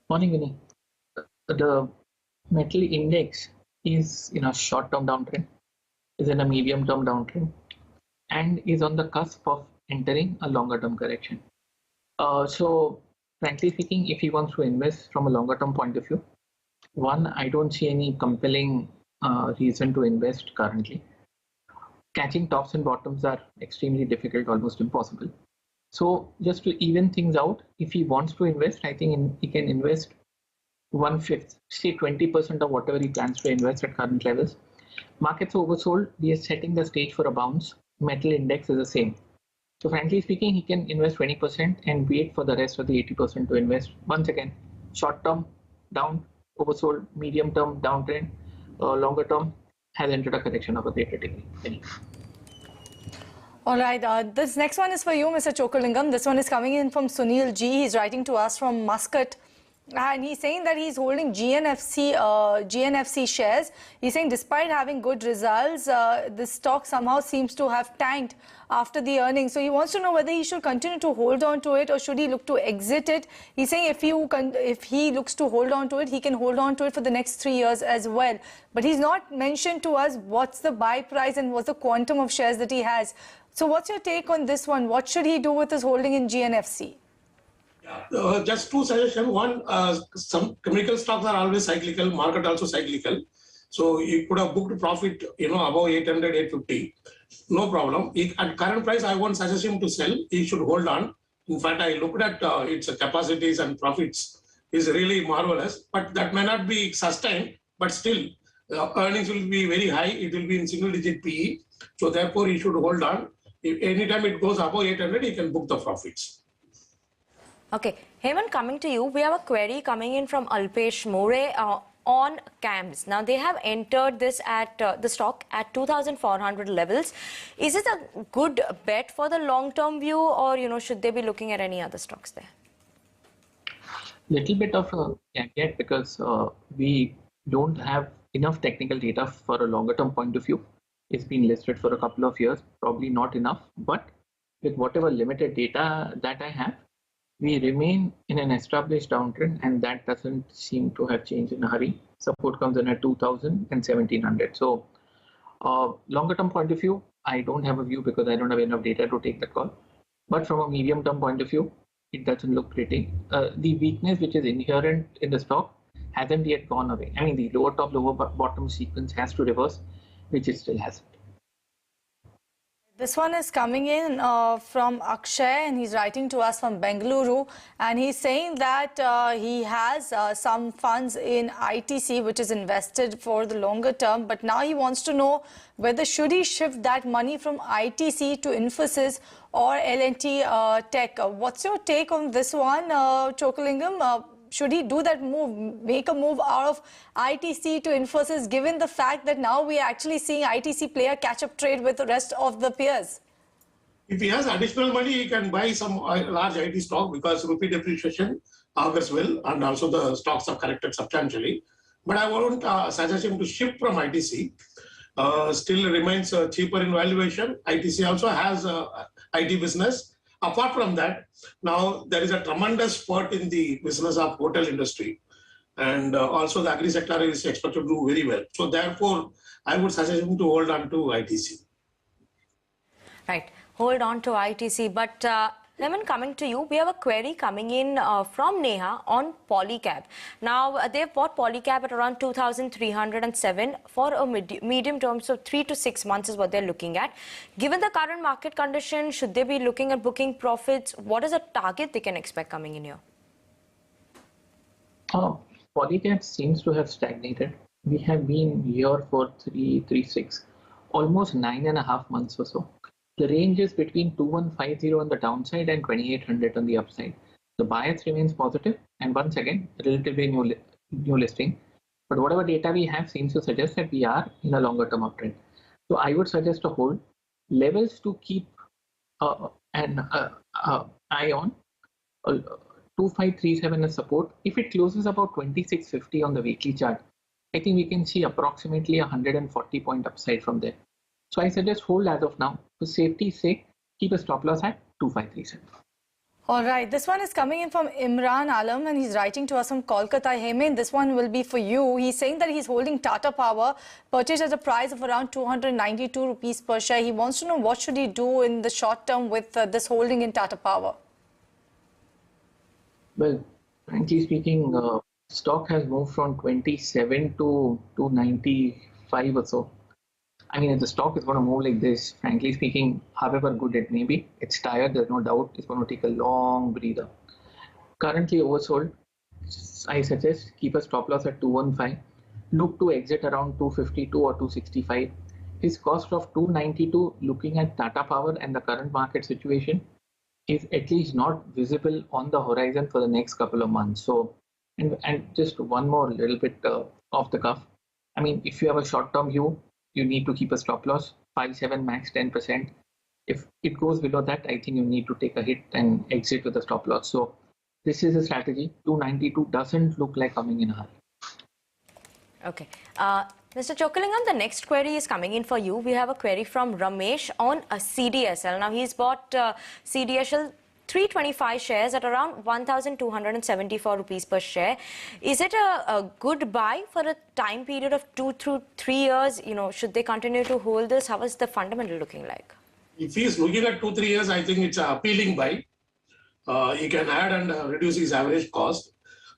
Morning, Vinay. The metal index is in a short-term downtrend, is in a medium-term downtrend, and is on the cusp of entering a longer-term correction. So, frankly speaking, if he wants to invest from a longer-term point of view, one, I don't see any compelling reason to invest currently. Catching tops and bottoms are extremely difficult, almost impossible. So, just to even things out, if he wants to invest, I think he can invest 1/5, say 20% of whatever he plans to invest at current levels. Markets are oversold. We are setting the stage for a bounce. Metal index is the same. So frankly speaking, he can invest 20% and wait for the rest of the 80% to invest. Once again, short term down, oversold, medium term downtrend, longer term has entered a correction of a greater degree. All right, this next one is for you, Mr. Chokalingam. This one is coming in from Sunil G. He's writing to us from Muscat. And he's saying that he's holding GNFC shares. He's saying despite having good results, the stock somehow seems to have tanked after the earnings. So he wants to know whether he should continue to hold on to it or should he look to exit it. He's saying if he looks to hold on to it, he can hold on to it for the next 3 years as well. But he's not mentioned to us what's the buy price and what's the quantum of shares that he has. So what's your take on this one? What should he do with his holding in GNFC? Just two suggestions. One, some chemical stocks are always cyclical, market also cyclical. So you could have booked profit, above 800, 850. No problem. At current price, I won't suggest him to sell. He should hold on. In fact, I looked at its capacities and profits is really marvelous, but that may not be sustained, but still earnings will be very high. It will be in single digit PE. So therefore, he should hold on. If anytime it goes above 800, he can book the profits. Okay, Hemant, coming to you, we have a query coming in from Alpesh More on CAMS. Now, they have entered this at the stock at 2,400 levels. Is it a good bet for the long-term view, or should they be looking at any other stocks there? Little bit of a caveat because we don't have enough technical data for a longer-term point of view. It's been listed for a couple of years, probably not enough, but with whatever limited data that I have, we remain in an established downtrend, and that doesn't seem to have changed in a hurry. Support comes in at 2,000 and 1,700. So, longer term point of view, I don't have a view because I don't have enough data to take the call. But from a medium term point of view, it doesn't look pretty. The weakness which is inherent in the stock hasn't yet gone away. I mean, the lower top, lower bottom sequence has to reverse, which it still hasn't. This one is coming in from Akshay, and he's writing to us from Bengaluru, and he's saying that he has some funds in ITC which is invested for the longer term, but now he wants to know whether should he shift that money from ITC to Infosys or L&T Tech. What's your take on this one, Chokalingam? Should he do that move, make a move out of ITC to Infosys, given the fact that now we are actually seeing ITC play a catch-up trade with the rest of the peers? If he has additional money, he can buy some large IT stock because rupee depreciation augurs well, and also the stocks have corrected substantially. But I won't suggest him to shift from ITC. Still remains cheaper in valuation. ITC also has IT business. Apart from that, now there is a tremendous spurt in the business of hotel industry, and also the agri sector is expected to do very well. So therefore, I would suggest him to hold on to ITC. Right, hold on to ITC. But Lemon, coming to you, we have a query coming in from Neha on Polycap. Now, they've bought Polycap at around 2,307 for a medium term, so 3 to 6 months is what they're looking at. Given the current market condition, should they be looking at booking profits? What is a target they can expect coming in here? Polycap seems to have stagnated. We have been here for 3.36, almost 9.5 months or so. The range is between 2,150 on the downside and 2,800 on the upside. The bias remains positive, and once again, relatively new listing. But whatever data we have seems to suggest that we are in a longer term uptrend. So I would suggest a hold. Levels to keep an eye on. 2,537 as support. If it closes about 2,650 on the weekly chart, I think we can see approximately 140 point upside from there. So I suggest hold as of now. For safety's sake, keep a stop loss at 2,537. All right, this one is coming in from Imran Alam and he's writing to us from Kolkata. Heyman, this one will be for you. He's saying that he's holding Tata Power, purchased at a price of around 292 rupees per share. He wants to know what should he do in the short term with this holding in Tata Power. Well, frankly speaking, stock has moved from 27 to 95 or so. I mean, if the stock is going to move like this, frankly speaking, however good it may be, it's tired, there's no doubt, it's going to take a long breather. Currently oversold, I suggest keep a stop loss at 215, look to exit around 252 or 265. His cost of 292, looking at Tata Power and the current market situation, is at least not visible on the horizon for the next couple of months. So, and just one more little bit off the cuff. I mean, if you have a short-term view, you need to keep a stop loss, 5-7 max 10%. If it goes below that, I think you need to take a hit and exit with a stop loss. So this is a strategy. 292 doesn't look like coming in a hurry. Okay. Mr. Chokalingam, the next query is coming in for you. We have a query from Ramesh on a CDSL. Now, he's bought CDSL 325 shares at around 1,274 rupees per share. Is it a good buy for a time period of 2 to 3 years? You know, should they continue to hold this? How is the fundamental looking like? If he's looking at 2-3 years, I think it's an appealing buy. He can add and reduce his average cost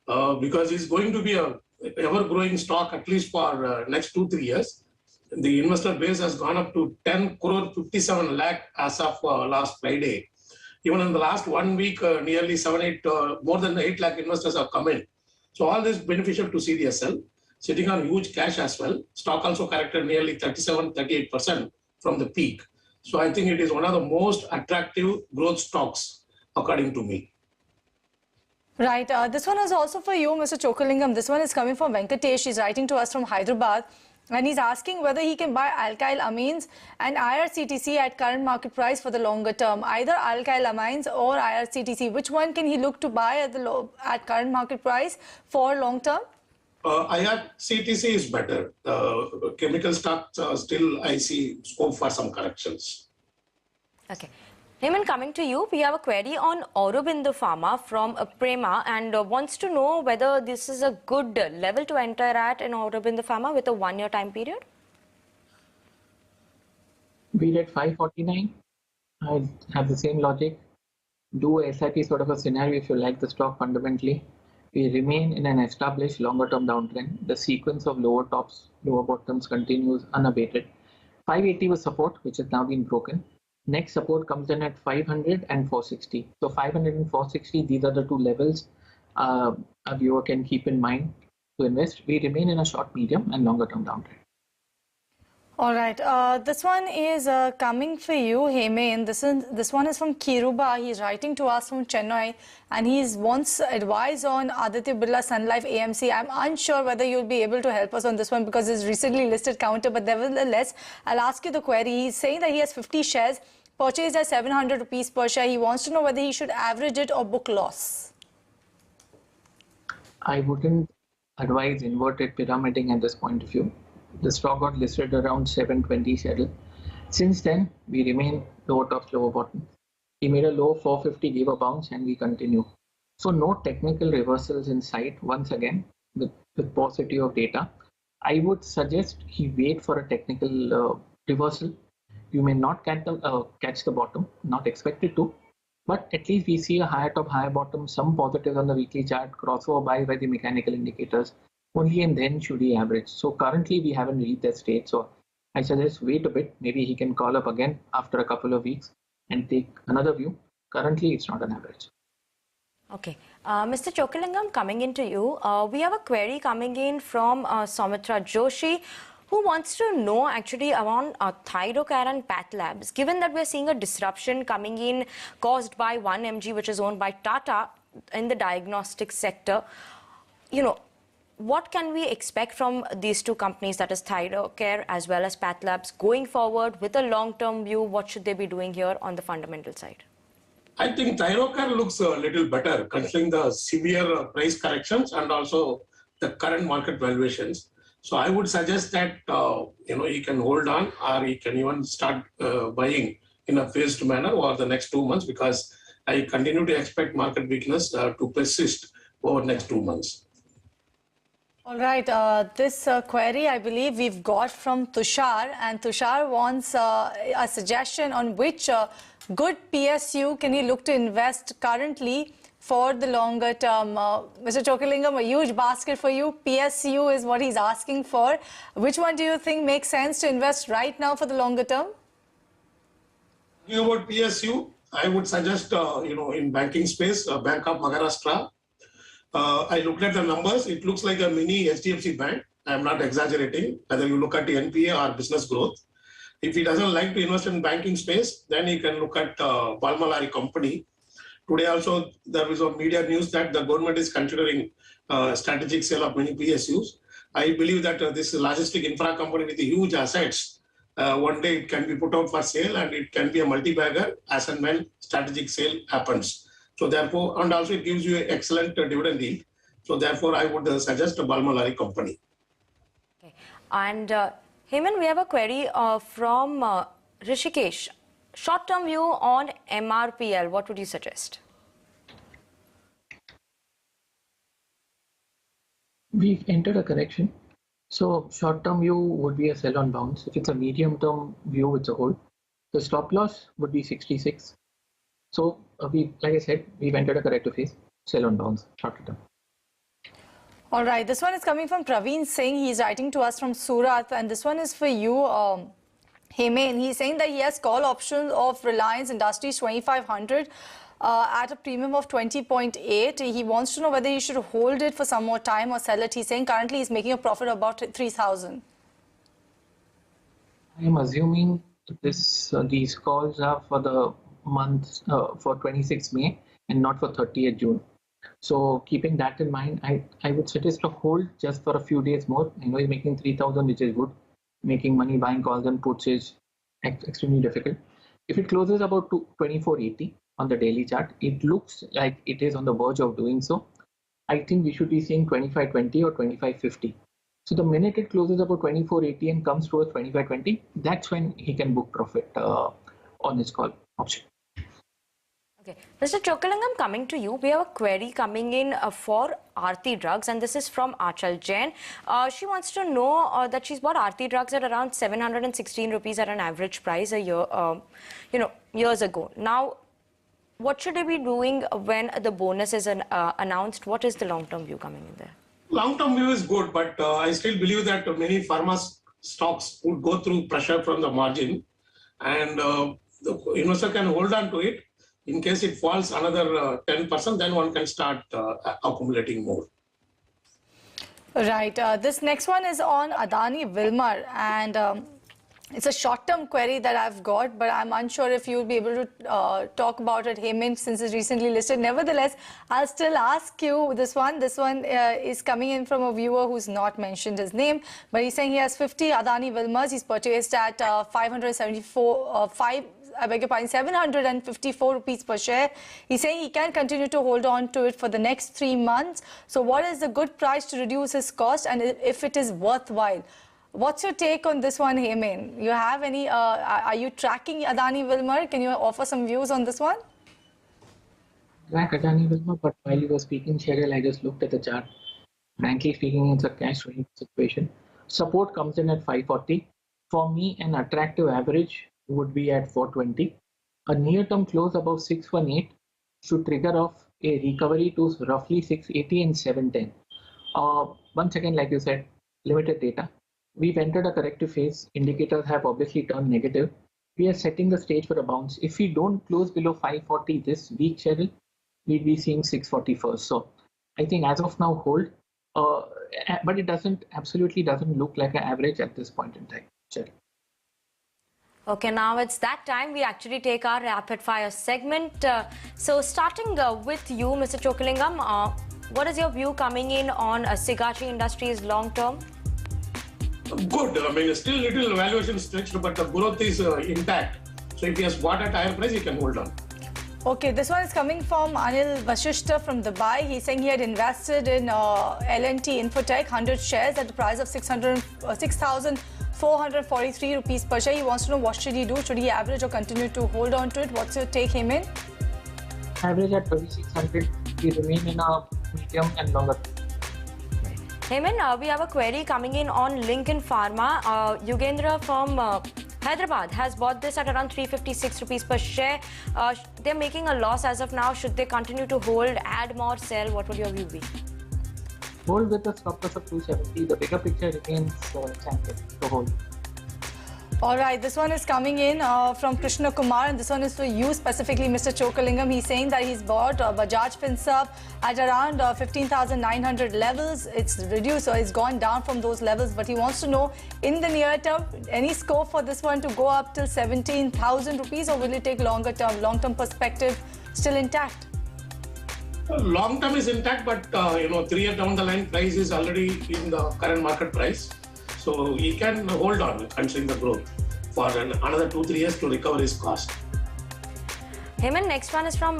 because he's going to be a ever-growing stock at least for next 2-3 years. The investor base has gone up to 10 crore 57 lakh as of last Friday. Even in the last 1 week, nearly 7-8, more than 8 lakh investors have come in. So all this beneficial to CDSL, sitting on huge cash as well. Stock also corrected nearly 37-38% from the peak. So I think it is one of the most attractive growth stocks, according to me. Right. This one is also for you, Mr. Chokalingam. This one is coming from Venkatesh. He's writing to us from Hyderabad. And he's asking whether he can buy alkyl amines and IRCTC at current market price for the longer term. Either alkyl amines or IRCTC. Which one can he look to buy at current market price for long term? IRCTC is better. Chemical stocks still I see scope for some corrections. Okay. Heyman, coming to you, we have a query on AUDO Pharma from Prema and wants to know whether this is a good level to enter at in AUDO Pharma with a 1-year time period. We're at 549. I have the same logic. Do a SIP sort of a scenario if you like the stock fundamentally. We remain in an established longer-term downtrend. The sequence of lower tops, lower bottoms continues unabated. 580 was support, which has now been broken. Next support comes in at 500 and 460. So 500 and 460, these are the two levels a viewer can keep in mind to invest. We remain in a short, medium and longer term downtrend. All right. This one is coming for you, Heyman. This one is from Kiruba. He's writing to us from Chennai and he wants advice on Aditya Sun Life AMC. I'm unsure whether you'll be able to help us on this one because it's recently listed counter, but nevertheless, I'll ask you the query. He's saying that he has 50 shares purchased at 700 rupees per share. He wants to know whether he should average it or book loss. I wouldn't advise inverted pyramiding at this point of view. The stock got listed around 720 schedule. Since then, we remain lower tops, lower bottom. He made a low 450, gave a bounce, and we continue. So no technical reversals in sight once again with paucity of data. I would suggest he wait for a technical reversal. You may not catch the bottom, not expected to, but at least we see a higher top, higher bottom, some positives on the weekly chart, crossover buys by the mechanical indicators. Only and then should he average. So currently we haven't reached that state. So I suggest wait a bit. Maybe he can call up again after a couple of weeks and take another view. Currently it's not an average. Okay. Mr. Chokalingam, coming into you, we have a query coming in from Soumitra Joshi, who wants to know actually around Thyrocare and Path Labs. Given that we're seeing a disruption coming in caused by 1mg, which is owned by Tata in the diagnostic sector, you know, what can we expect from these two companies, that is Thyrocare as well as Path Labs, going forward with a long-term view? What should they be doing here on the fundamental side? I think Thyrocare looks a little better considering the severe price corrections and also the current market valuations. So I would suggest that he can hold on, or he can even start buying in a phased manner over the next 2 months, because I continue to expect market weakness to persist over the next 2 months. All right, this query I believe we've got from Tushar, and Tushar wants a suggestion on which good PSU can he look to invest currently for the longer term. Mr. Chokalingam, a huge basket for you. PSU is what he's asking for. Which one do you think makes sense to invest right now for the longer term? About PSU, I would suggest, in banking space, Bank of Maharashtra. I looked at the numbers. It looks like a mini HDFC bank. I'm not exaggerating, whether you look at the NPA or business growth. If he doesn't like to invest in banking space, then he can look at Balmalari company. Today also, there was a media news that the government is considering strategic sale of many PSUs. I believe that this logistic infra company with huge assets, one day it can be put out for sale and it can be a multi-bagger as and when strategic sale happens. So therefore, and also it gives you an excellent dividend yield. So therefore, I would suggest a Balmalari company. Okay. And Heyman, we have a query from Rishikesh. Short-term view on MRPL, what would you suggest? We've entered a correction. So short-term view would be a sell on bounce. If it's a medium-term view, it's a hold. The stop loss would be 66. So like I said, we've entered a corrective phase. Sell on bounce, short term. All right, this one is coming from Praveen Singh. He's writing to us from Surat, and this one is for you, Heyman. He's saying that he has call options of Reliance Industries 2500 at a premium of 20.8. He wants to know whether he should hold it for some more time or sell it. He's saying currently he's making a profit of about 3,000. I'm assuming these calls are for the month for 26 May and not for 30th June. So keeping that in mind, I would suggest to hold just for a few days more. I know he's making 3,000, which is good. Making money buying calls and puts is extremely difficult. If it closes about 2480 on the daily chart, it looks like it is on the verge of doing so. I think we should be seeing 2520 or 2550. So the minute it closes about 2480 and comes towards 2520, that's when he can book profit on his call option. Okay, Mr. Chokalingam, coming to you, we have a query coming in for Arti Drugs, and this is from Achal Jain. She wants to know that she's bought Arti Drugs at around 716 rupees at an average price a year, years ago. Now, what should they be doing when the bonus is announced? What is the long-term view coming in there? Long-term view is good, but I still believe that many pharma stocks would go through pressure from the margin, and the investor can hold on to it. In case it falls another 10%, then one can start accumulating more. Right. This next one is on Adani Wilmar, and it's a short-term query that I've got, but I'm unsure if you'll be able to talk about it, Heyman, since it's recently listed. Nevertheless, I'll still ask you this one. This one is coming in from a viewer who's not mentioned his name, but he's saying he has 50 Adani Wilmars. He's purchased at 754 rupees per share. He's saying he can continue to hold on to it for the next 3 months. So what is the good price to reduce his cost, and if it is worthwhile? What's your take on this one, Heyman? You have any, are you tracking Adani Wilmar? Can you offer some views on this one? Track Adani Wilmar, but while you were speaking, Cheryl, I just looked at the chart. Frankly speaking, it's a cash range situation. Support comes in at 540. For me, an attractive average would be at 420. A near-term close above 618 should trigger off a recovery to roughly 680 and 710. Once again, like you said, limited data. We've entered a corrective phase. Indicators have obviously turned negative. We are setting the stage for a bounce. If we don't close below 540 this week, Cheryl, we'll be seeing 640 first. So I think as of now, hold. But it absolutely doesn't look like an average at this point in time, Cheryl. Okay, now it's that time we actually take our rapid fire segment. So starting with you, Mr. Chokalingam, what is your view coming in on Sigachi Industries long term? Good. I mean, still little valuation stretched, but the growth is intact. So if he has bought at higher price, he can hold on. Okay, this one is coming from Anil Vashishta from Dubai. He's saying he had invested in L&T Infotech 100 shares at the price of 6,443 rupees per share. He wants to know what should he do? Should he average or continue to hold on to it? What's your take, Heyman? Average at 3600. We remain in a medium and longer. Heyman, we have a query coming in on Lincoln Pharma. Yugendra from Hyderabad has bought this at around 356 rupees per share. They're making a loss as of now. Should they continue to hold, add more, sell? What would your view be? Hold with a stop loss of 270. The bigger picture remains champion to hold. All right, this one is coming in from Krishna Kumar, and this one is for you specifically, Mr. Chokalingam. He's saying that he's bought Bajaj FinServ at around 15,900 levels. It's reduced, or it's gone down from those levels, but he wants to know in the near term, any scope for this one to go up till 17,000 rupees, or will it take longer term, long-term perspective still intact? Long term is intact, but 3 years down the line, price is already in the current market price. So he can hold on considering the growth for another 2-3 years to recover his cost. Heyman, next one is from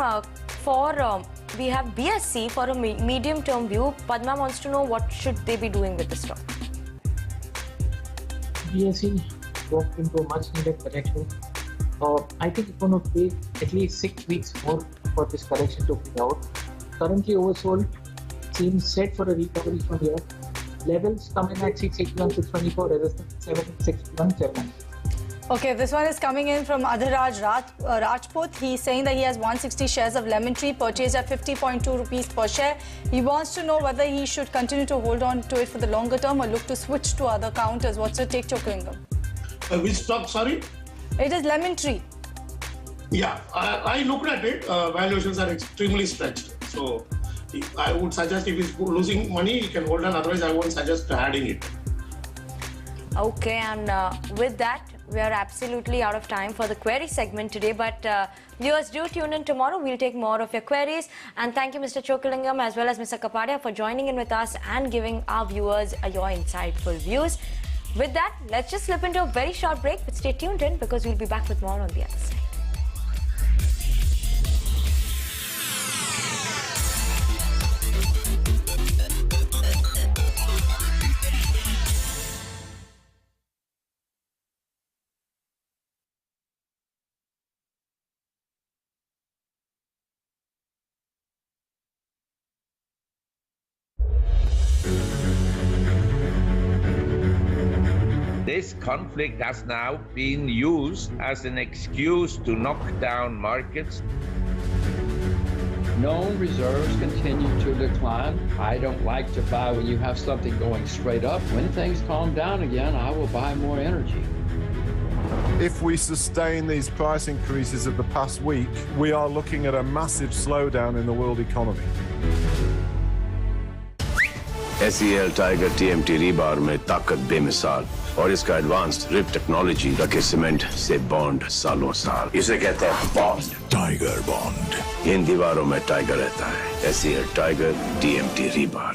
we have BSC for a medium-term view. Padma wants to know what should they be doing with the stock. BSC walked into a much-needed correction. I think it's going to take at least 6 weeks more for this correction to play out. Currently oversold, seems set for a recovery from here. Levels come in at 681, 624, resistance 761, 7. Okay, this one is coming in from Adhiraj Rajput. He's saying that he has 160 shares of Lemon Tree purchased at 50.2 rupees per share. He wants to know whether he should continue to hold on to it for the longer term or look to switch to other counters. What's your take, Chokalingam? Which stock, sorry? It is Lemon Tree. Yeah, I looked at it. Valuations are extremely stretched. So I would suggest if he's losing money, he can hold on. Otherwise, I won't suggest adding it. Okay, and with that, we are absolutely out of time for the query segment today. But viewers, do tune in tomorrow. We'll take more of your queries. And thank you, Mr. Chokalingam, as well as Mr. Kapadia, for joining in with us and giving our viewers your insightful views. With that, let's just slip into a very short break. But stay tuned in because we'll be back with more on the other side. This conflict has now been used as an excuse to knock down markets. Known reserves continue to decline. I don't like to buy when you have something going straight up. When things calm down again, I will buy more energy. If we sustain these price increases of the past week, we are looking at a massive slowdown in the world economy. SEL Tiger TMT rebar में ताकत बेमिसाल और इसका advanced rib technology रखे cement से bond सालों साल इसे कहते हैं बॉन्ड टाइगर बॉन्ड इन दीवारों में टाइगर रहता है SEL Tiger TMT rebar